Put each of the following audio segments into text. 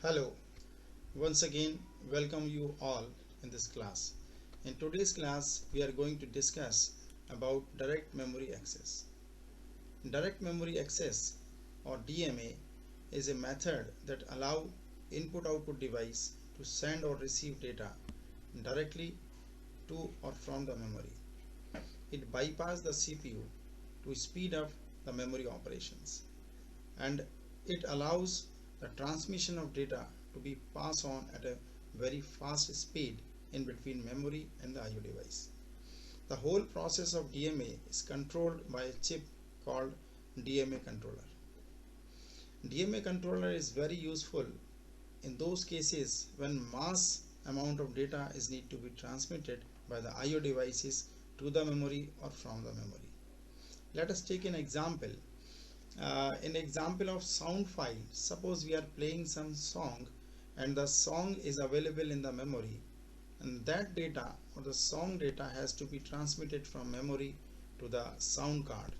Hello, once again welcome you all in this class. In today's class we are going to discuss about direct memory access. Direct memory access or DMA is a method that allow input output device to send or receive data directly to or from the memory. It bypasses the CPU to speed up the memory operations, and it allows the transmission of data to be passed on at a very fast speed in between memory and the IO device. The whole process of DMA is controlled by a chip called DMA controller. DMA controller is very useful in those cases when mass amount of data is need to be transmitted by the IO devices to the memory or from the memory. Let us take an example. An example of sound file. Suppose we are playing some song and the song is available in the memory, and that data or the song data has to be transmitted from memory to the sound card.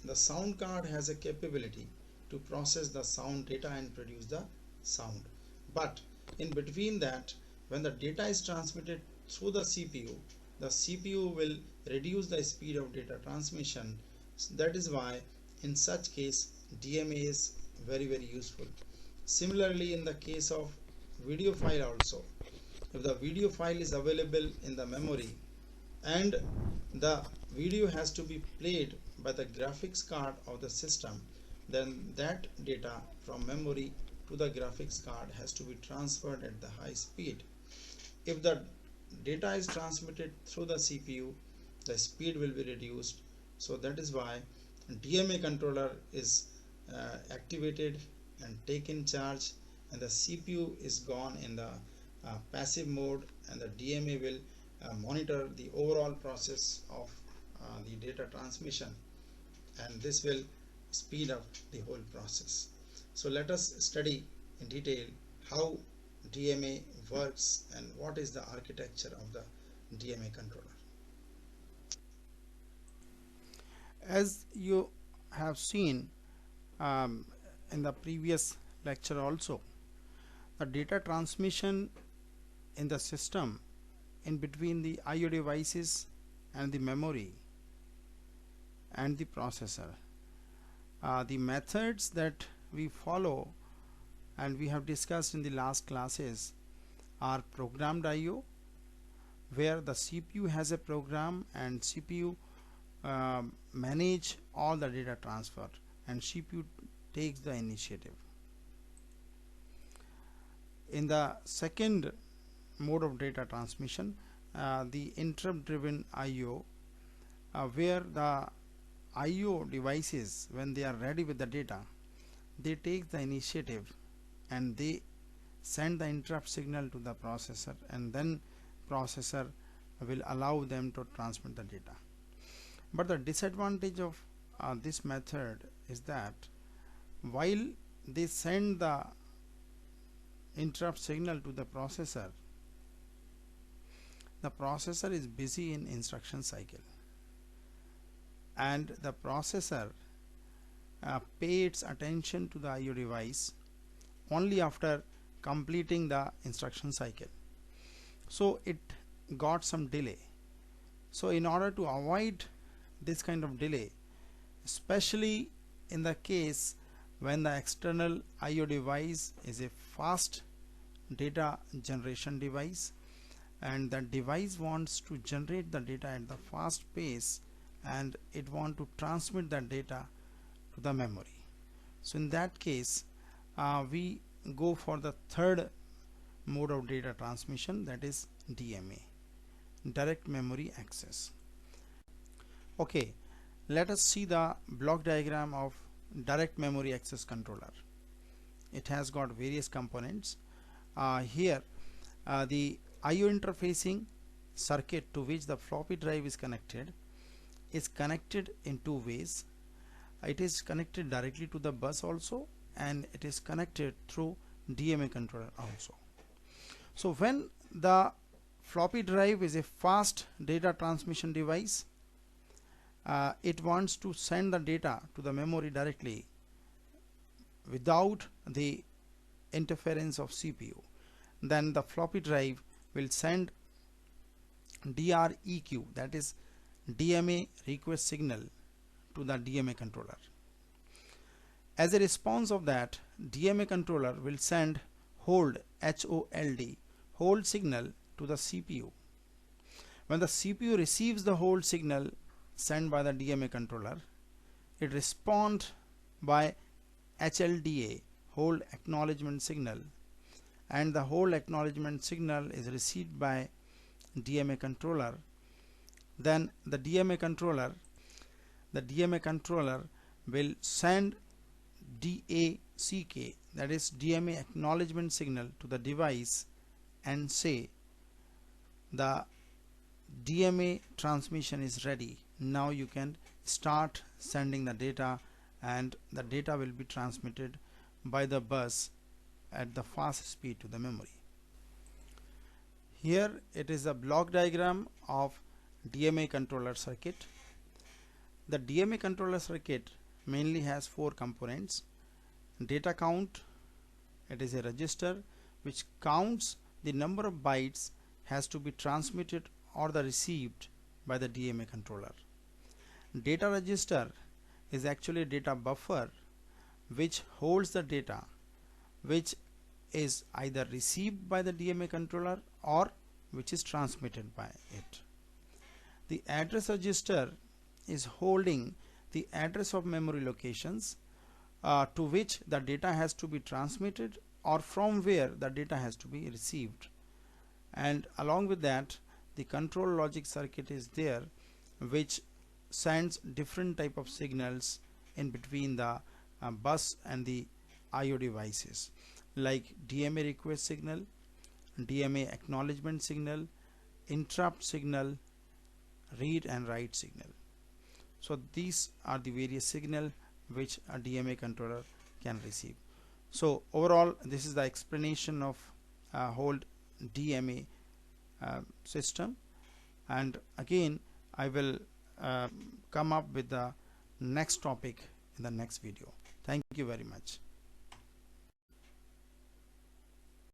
The sound card has a capability to process the sound data and produce the sound. But in between that, when the data is transmitted through the CPU, the CPU will reduce the speed of data transmission. That is why in such case DMA is very useful. Similarly, in the case of video file also, if the video file is available in the memory and the video has to be played by the graphics card of the system, then that data from memory to the graphics card has to be transferred at the high speed. If the data is transmitted through the CPU, the speed will be reduced. So that is why DMA controller is activated and taken charge, and the CPU is gone in the passive mode, and the DMA will monitor the overall process of the data transmission, and this will speed up the whole process. So let us study in detail how DMA works and what is the architecture of the DMA controller. As you have seen um, in the previous lecture also, the data transmission in the system in between the IO devices and the memory and the processor, the methods that we follow and we have discussed in the last classes are programmed IO, where the CPU has a program and CPU manage all the data transfer and CPU takes the initiative. In the second mode of data transmission, the interrupt driven IO, where the IO devices, when they are ready with the data, they take the initiative and they send the interrupt signal to the processor, and then processor will allow them to transmit the data. But the disadvantage of this method is that while they send the interrupt signal to the processor is busy in instruction cycle, and the processor pays attention to the IO device only after completing the instruction cycle. So it got some delay. So in order to avoid this kind of delay, especially in the case when the external IO device is a fast data generation device, and that device wants to generate the data at the fast pace and it want to transmit that data to the memory. So in that case, we go for the third mode of data transmission, that is DMA, direct memory access. Okay, let us see the block diagram of direct memory access controller. It has got various components. Here the IO interfacing circuit to which the floppy drive is connected in two ways. It is connected directly to the bus also, and it is connected through DMA controller also. So when the floppy drive is a fast data transmission device, it wants to send the data to the memory directly without the interference of CPU. Then the floppy drive will send DREQ, that is DMA request signal, to the DMA controller. As a response of that, DMA controller will send hold hold signal to the CPU. When the CPU receives the hold signal sent by the DMA controller, it responds by HLDA, hold acknowledgement signal, and the hold acknowledgement signal is received by DMA controller. Then the DMA controller will send DACK, that is DMA acknowledgement signal, to the device and say the DMA transmission is ready. Now you can start sending the data, and the data will be transmitted by the bus at the fast speed to the memory. Here it is a block diagram of DMA controller circuit. The DMA controller circuit mainly has four components. Data count, it is a register which counts the number of bytes has to be transmitted or the received by the DMA controller. Data register is actually a data buffer which holds the data which is either received by the DMA controller or which is transmitted by it. The address register is holding the address of memory locations to which the data has to be transmitted or from where the data has to be received. And along with that, the control logic circuit is there which sends different type of signals in between the bus and the IO devices, like DMA request signal, DMA acknowledgement signal, interrupt signal, read and write signal. So these are the various signal which a DMA controller can receive. So overall, this is the explanation of hold DMA system, and again I will come up with the next topic in the next video. Thank you very much.